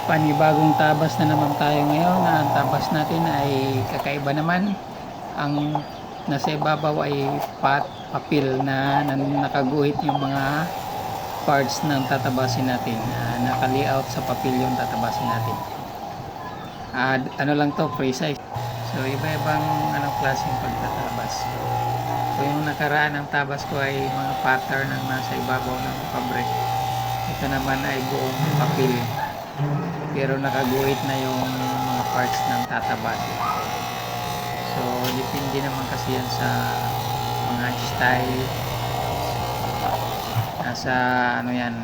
Panibagong tabas na naman tayo ngayon. Ang tabas natin ay kakaiba naman. Ang nasa ibabaw ay papel na nakaguhit yung mga parts ng tatabasin natin. Naka-layout sa papel yung tatabasin natin. Ano lang to, precise. So iba-ibang klaseng pagtatabas. So yung nakaraan ng tabas ko ay mga pattern ang nasa ibabaw ng fabric. Ito naman ay buong papel, pero nakaguhit na yung mga parts ng tatabasin. So depende naman kasi yan sa mga style, nasa ano yan,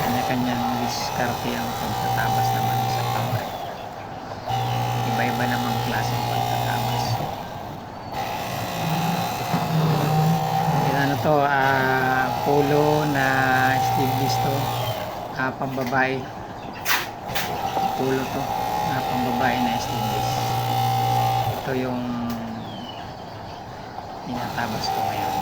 kanya-kanyang diskarte ang pagtatabas naman sa fabric. Iba-iba namang klaseng pagtatabas. Ano to, polo na sleeveless to, pambabae. Polo to na pambabae na sleeveless. Ito yung tinatabas ko ngayon.